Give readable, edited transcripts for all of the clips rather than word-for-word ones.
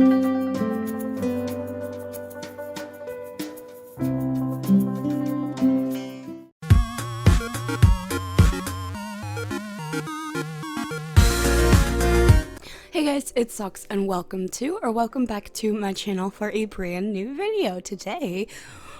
Hey guys, it's Sox and welcome back to my channel for a brand new video. Today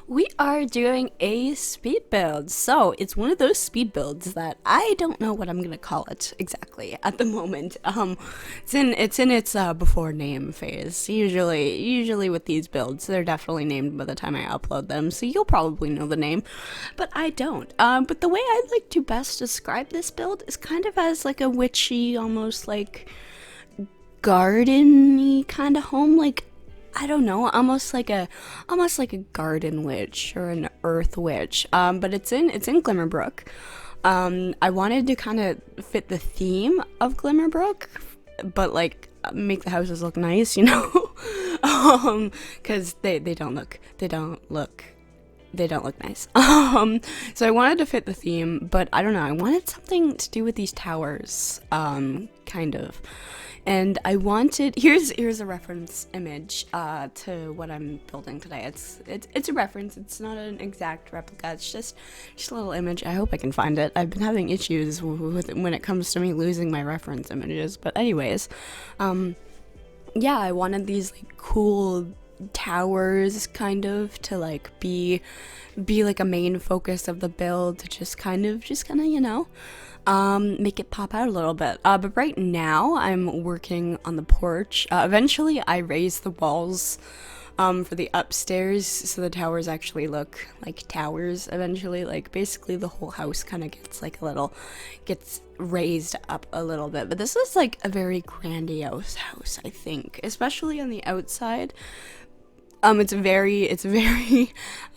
we are doing a speed build. So it's one of those speed builds that I don't know what I'm gonna call it exactly at the moment. It's in its before name phase. Usually with these builds, they're definitely named by the time I upload them, so you'll probably know the name, but I don't. But the way I'd like to best describe this build is kind of as like a witchy, almost like garden-y kind of home, like I don't know, almost like a garden witch or an earth witch. But it's in Glimmerbrook. I wanted to kind of fit the theme of Glimmerbrook, but like make the houses look nice, you know, because they don't look nice. So I wanted to fit the theme, but I don't know, I wanted something to do with these towers, kind of. And I wanted, here's a reference image to what I'm building today. It's a reference. It's not an exact replica. It's just a little image. I hope I can find it. I've been having issues with it when it comes to me losing my reference images. But anyways, yeah, I wanted these like cool towers kind of to like be like a main focus of the build, to just kind of you know, make it pop out a little bit. But right now I'm working on the porch. Eventually I raise the walls for the upstairs so the towers actually look like towers eventually. Like basically the whole house kind of gets raised up a little bit. But this is like a very grandiose house, I think, especially on the outside. It's very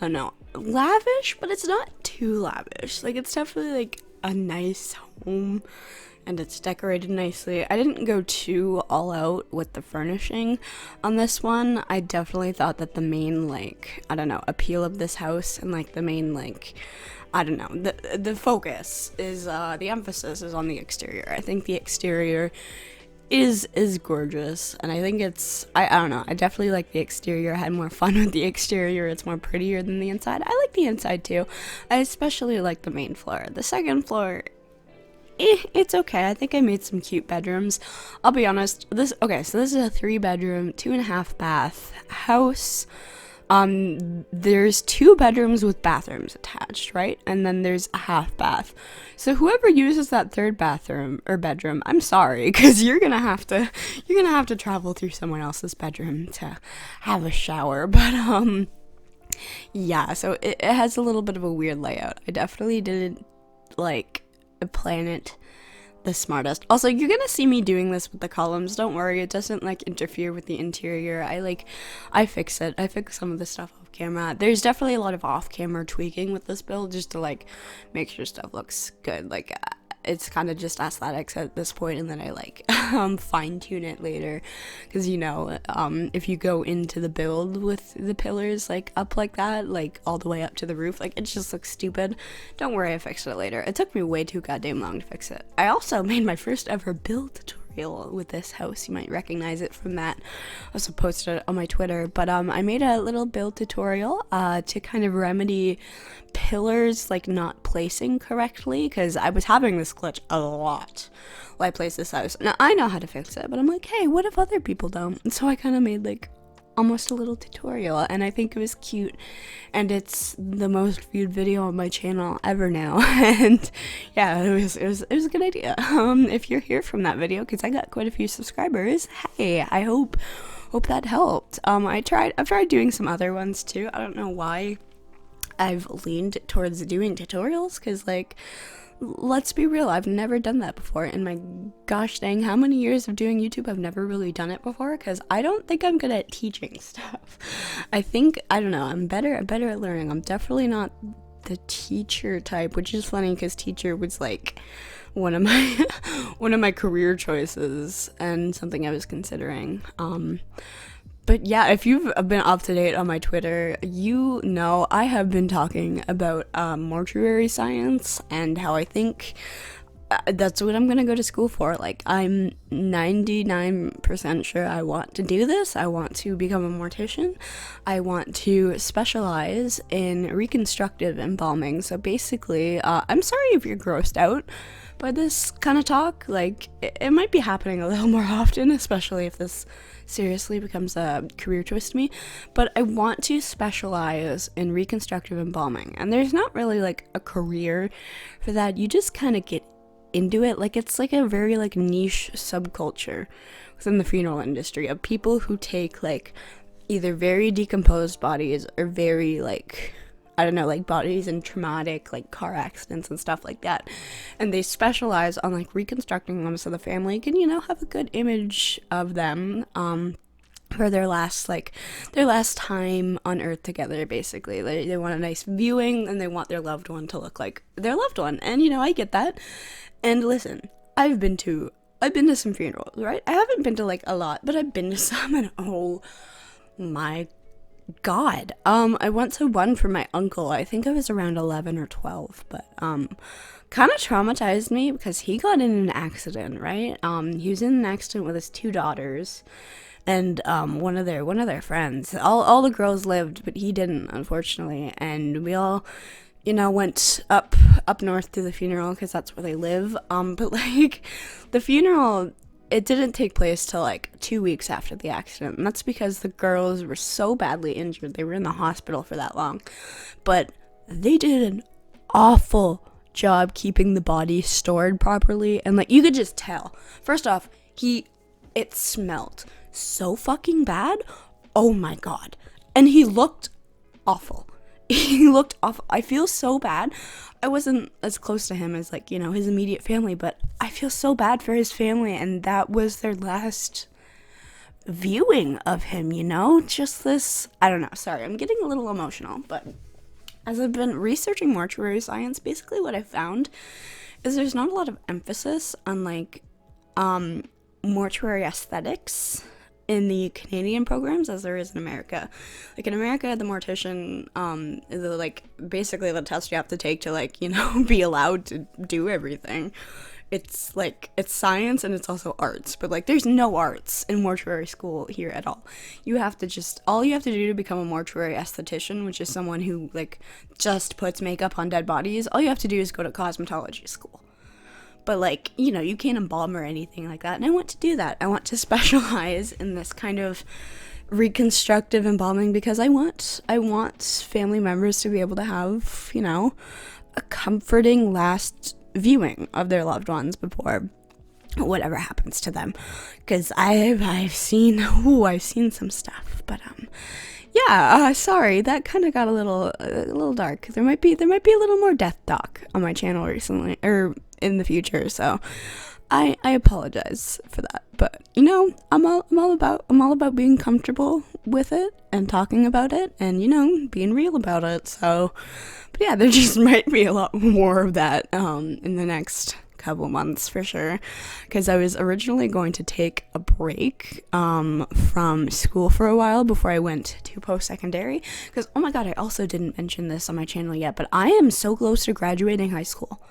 I don't know, lavish, but it's not too lavish. Like it's definitely like a nice home, and it's decorated nicely. I didn't go too all out with the furnishing on this one. I definitely thought that the main, like, I don't know, appeal of this house, and like the main, like, I don't know, the focus is the emphasis is on the exterior. I think the exterior is gorgeous, and I think it's I don't know, I definitely like the exterior. I had more fun with the exterior. It's more prettier than the inside. I like the inside too. I especially like the main floor. The second floor, it's okay. I think I made some cute bedrooms. I'll be honest, so this is a 3-bedroom 2.5 bath house. There's 2 bedrooms with bathrooms attached, right? And then there's a half bath. So whoever uses that 3rd bathroom or bedroom, I'm sorry, because you're gonna have to travel through someone else's bedroom to have a shower. But yeah, so it has a little bit of a weird layout. I definitely didn't like plan it the smartest. Also, you're gonna see me doing this with the columns. Don't worry, it doesn't like interfere with the interior. I fix it. I fix some of the stuff off camera. There's definitely a lot of off-camera tweaking with this build just to like make sure stuff looks good. Like it's kind of just aesthetics at this point, and then I like fine-tune it later, because you know, if you go into the build with the pillars like up like that, like all the way up to the roof, like it just looks stupid. Don't worry, I fixed it later. It took me way too goddamn long to fix it. I also made my first ever build tutorial with this house. You might recognize it from that. I also posted it on my Twitter, but I made a little build tutorial to kind of remedy pillars like not placing correctly, because I was having this glitch a lot while I placed this house. Now I know how to fix it, but I'm like, hey, what if other people don't? And so I kind of made like almost a little tutorial, and I think it was cute, and it's the most viewed video on my channel ever now. And yeah, it was a good idea. If you're here from that video, because I got quite a few subscribers, hey, I hope that helped. I've tried doing some other ones too. I don't know why I've leaned towards doing tutorials, because like, let's be real, I've never done that before. In my gosh dang how many years of doing YouTube, I've never really done it before, because I don't think I'm good at teaching stuff. I don't know, I'm better at learning. I'm definitely not the teacher type, which is funny because teacher was like one of my career choices and something I was considering. But yeah, if you've been up to date on my Twitter, you know I have been talking about mortuary science and how I think that's what I'm gonna go to school for. Like, I'm 99% sure I want to do this. I want to become a mortician. I want to specialize in reconstructive embalming. So basically, I'm sorry if you're grossed out by this kind of talk. Like, it might be happening a little more often, especially if this seriously becomes a career choice to me. But I want to specialize in reconstructive embalming. And there's not really like a career for that. You just kind of get into it. Like, it's like a very like niche subculture within the funeral industry of people who take like either very decomposed bodies or very like, I don't know, like bodies in traumatic like car accidents and stuff like that, and they specialize on like reconstructing them so the family can, you know, have a good image of them for their last time on earth together. Basically, they want a nice viewing, and they want their loved one to look like their loved one. And you know, I get that. And listen, I've been to some funerals, right? I haven't been to like a lot, but I've been to some, and oh my god, I went to one for my uncle. I think I was around 11 or 12, but kind of traumatized me because he got in an accident, right? He was in an accident with his two daughters and one of their friends. All the girls lived, but he didn't, unfortunately. And we all, you know, went up north to the funeral because that's where they live. But like the funeral, it didn't take place till like 2 weeks after the accident, and that's because the girls were so badly injured. They were in the hospital for that long, but they did an awful job keeping the body stored properly. And like, you could just tell. First off, it smelled so fucking bad. Oh my god. And he looked awful. He looked awful. I feel so bad. I wasn't as close to him as, like, you know, his immediate family, but I feel so bad for his family, and that was their last viewing of him, you know? Just this, I don't know, sorry, I'm getting a little emotional, but as I've been researching mortuary science, basically what I found is there's not a lot of emphasis on, like, mortuary aesthetics in the Canadian programs as there is in America. Like, in America, the mortician is like basically the test you have to take to, like, you know, be allowed to do everything. It's like, it's science and it's also arts, but like there's no arts in mortuary school here at all. All you have to do to become a mortuary esthetician, which is someone who like just puts makeup on dead bodies, all you have to do is go to cosmetology school. But, like, you know, you can't embalm or anything like that. And I want to do that. I want to specialize in this kind of reconstructive embalming because I want family members to be able to have, you know, a comforting last viewing of their loved ones before whatever happens to them. Because I've seen some stuff. But, yeah, sorry, that kind of got a little dark. There might be a little more death talk on my channel recently, or in the future, so I apologize for that. But, you know, I'm all about being comfortable with it and talking about it and, you know, being real about it. So, but yeah, there just might be a lot more of that in the next couple months for sure, because I was originally going to take a break from school for a while before I went to post-secondary, because oh my god, I also didn't mention this on my channel yet, but I am so close to graduating high school.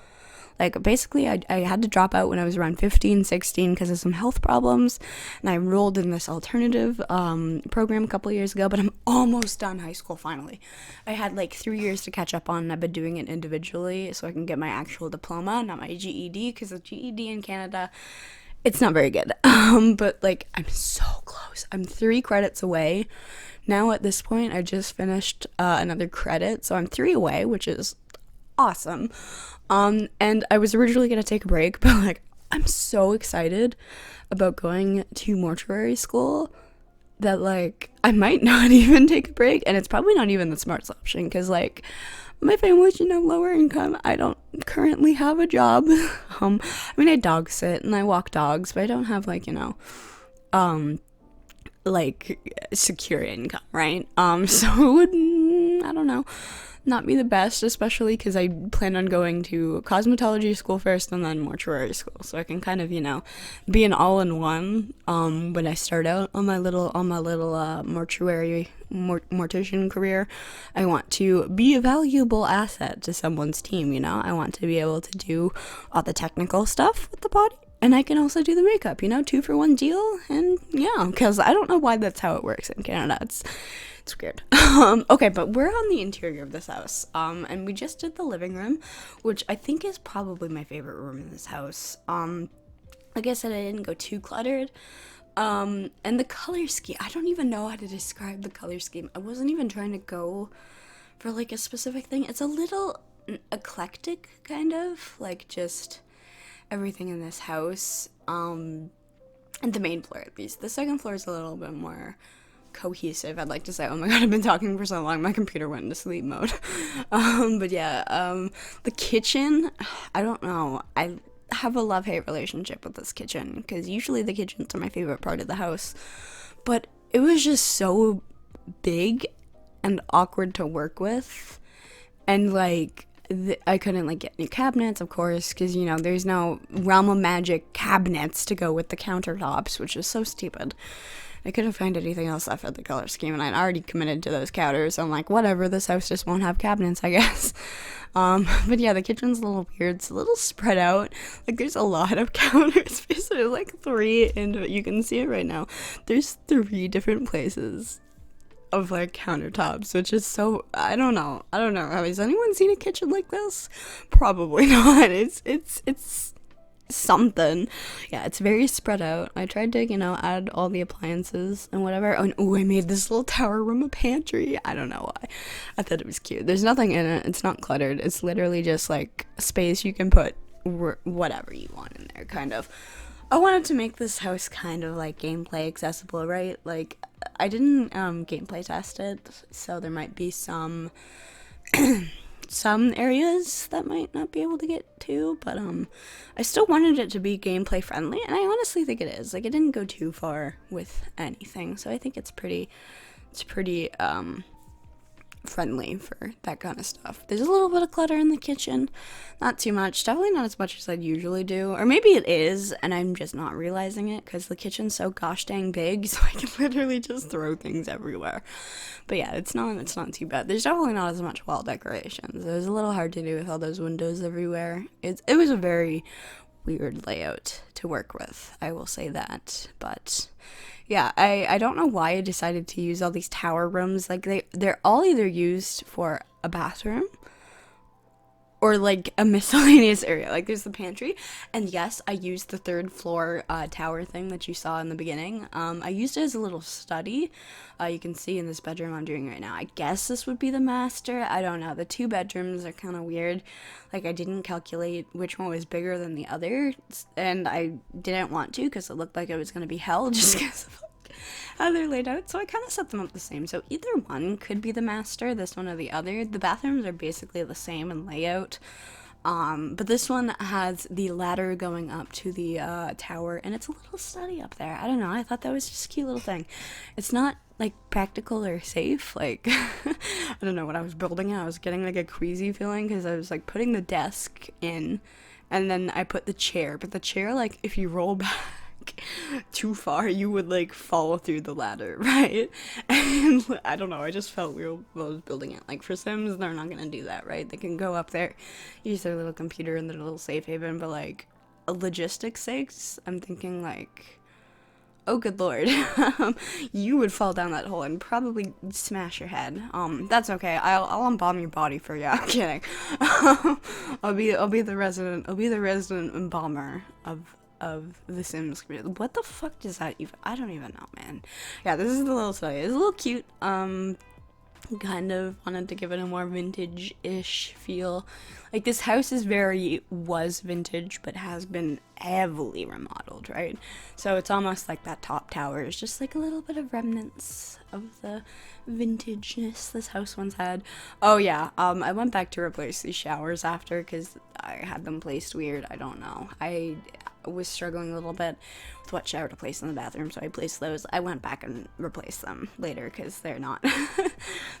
Like, basically, I had to drop out when I was around 15, 16 because of some health problems, and I enrolled in this alternative program a couple years ago, but I'm almost done high school, finally. I had, like, 3 years to catch up on, and I've been doing it individually so I can get my actual diploma, not my GED, because the GED in Canada, it's not very good. But, like, I'm so close. I'm 3 credits away. Now, at this point, I just finished another credit, so I'm 3 away, which is awesome. And I was originally gonna take a break, but like, I'm so excited about going to mortuary school that like I might not even take a break, and it's probably not even the smartest option because like my family's, you know, lower income. I don't currently have a job. I mean, I dog sit and I walk dogs, but I don't have like, you know, like secure income, right? So it would, I don't know, not be the best, especially because I plan on going to cosmetology school first and then mortuary school, so I can kind of, be an all-in-one when I start out on my little mortuary mortician career. I want to be a valuable asset to someone's team. I want to be able to do all the technical stuff with the body, and I can also do the makeup, 2-for-1 deal. And yeah, because I don't know why that's how it works in Canada. It's weird. Okay, but we're on the interior of this house, and we just did the living room, which I think is probably my favorite room in this house. Like I said, I didn't go too cluttered. And the color scheme, I don't even know how to describe the color scheme. I wasn't even trying to go for like a specific thing. It's a little eclectic, kind of, like just everything in this house. And the main floor, at least. The second floor is a little bit more cohesive, I'd like to say. Oh my god, I've been talking for so long, my computer went into sleep mode. But yeah, the kitchen, I don't know, I have a love-hate relationship with this kitchen, because usually the kitchens are my favorite part of the house, but it was just so big and awkward to work with, and like I couldn't like get new cabinets, of course, because there's no Realm of Magic cabinets to go with the countertops, which is so stupid. I couldn't find anything else that fit the color scheme, and I'd already committed to those counters. So I'm like, whatever, this house just won't have cabinets, I guess. But yeah, the kitchen's a little weird. It's a little spread out. Like, there's a lot of counters. There's like 3, and you can see it right now. There's 3 different places of like countertops, which is so, I don't know. Has anyone seen a kitchen like this? Probably not. It's something. Yeah, it's very spread out. I tried to, add all the appliances and whatever. Oh, I made this little tower room a pantry. I don't know why. I thought it was cute. There's nothing in it. It's not cluttered. It's literally just like a space you can put whatever you want in there, kind of. I wanted to make this house kind of like gameplay accessible, right? Like, I didn't gameplay test it, so there might be some areas that might not be able to get to, but I still wanted it to be gameplay friendly, and I honestly think it is. Like, it didn't go too far with anything, so I think it's pretty friendly for that kind of stuff. There's a little bit of clutter in the kitchen, not too much, definitely not as much as I'd usually do, or maybe it is and I'm just not realizing it, because the kitchen's so gosh dang big, so I can literally just throw things everywhere. But yeah, it's not too bad. There's definitely not as much wall decorations. It was a little hard to do with all those windows everywhere. It was a very weird layout to work with, I will say that. But yeah, I don't know why I decided to use all these tower rooms. Like, they're all either used for a bathroom or like a miscellaneous area. Like, there's the pantry, and yes, I used the 3rd floor tower thing that you saw in the beginning. I used it as a little study. You can see in this bedroom I'm doing right now. I guess this would be the master. I don't know. The 2 bedrooms are kind of weird. Like, I didn't calculate which one was bigger than the other, and I didn't want to, because it looked like it was going to be hell just because of how they're laid out, so I kind of set them up the same. So either one could be the master, this one or the other. The bathrooms are basically the same in layout, but this one has the ladder going up to the tower, and it's a little study up there. I don't know, I thought that was just a cute little thing. It's not like practical or safe. Like, I don't know, when I was building it, I was getting like a queasy feeling, because I was like putting the desk in, and then I put the chair, but the chair, like, if you roll back too far, you would like fall through the ladder, right? And I don't know, I just felt weird while I was building it. Like, for Sims, they're not gonna do that, right? They can go up there, use their little computer and their little safe haven, but like, logistics sakes, I'm thinking like, oh good lord, you would fall down that hole and probably smash your head. That's okay. I'll embalm your body for you. I'm kidding. I'll be the resident embalmer of the Sims community. What the fuck does that even? I don't even know, man. Yeah, this is the little study. It's a little cute. Kind of wanted to give it a more vintage-ish feel. Like, this house was vintage, but has been heavily remodeled, right? So it's almost like that top tower is just like a little bit of remnants of the vintageness this house once had. Oh yeah, I went back to replace these showers after, because I had them placed weird. I don't know. was struggling a little bit with what shower to place in the bathroom, so I placed those. I went back and replaced them later because they're not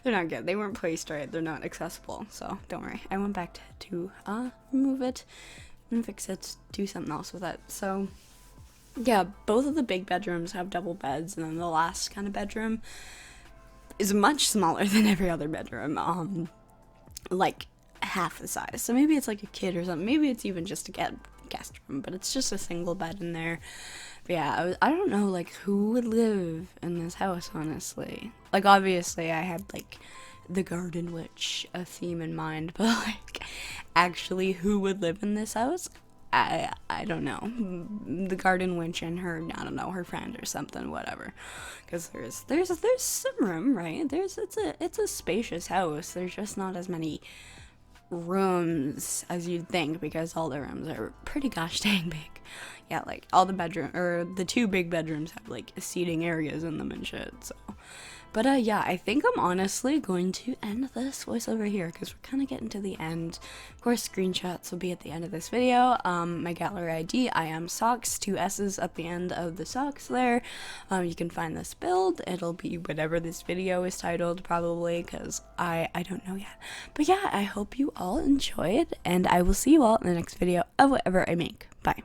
they're not good. They weren't placed right. They're not accessible. So don't worry. I went back to remove it and fix it, do something else with it. So yeah, both of the big bedrooms have double beds, and then the last kind of bedroom is much smaller than every other bedroom. Like half the size. So maybe it's like a kid or something. Maybe it's even just a guest room, but it's just a single bed in there. But yeah, I don't know like who would live in this house, honestly. Like obviously I had like the Garden Witch a theme in mind, but like actually who would live in this house? I don't know. The Garden Witch and her, I don't know, her friend or something, whatever. Because there's some room, right? It's a spacious house. There's just not as many rooms as you'd think, because all the rooms are pretty gosh dang big. Yeah, like all the two big bedrooms have like seating areas in them and shit. So, but yeah, I think I'm honestly going to end this voiceover here because we're kind of getting to the end. Of course, screenshots will be at the end of this video. My gallery ID, I am socks, 2 S's at the end of the socks there. You can find this build. It'll be whatever this video is titled, probably, because I don't know yet. But yeah, I hope you all enjoyed, and I will see you all in the next video of whatever I make. Bye.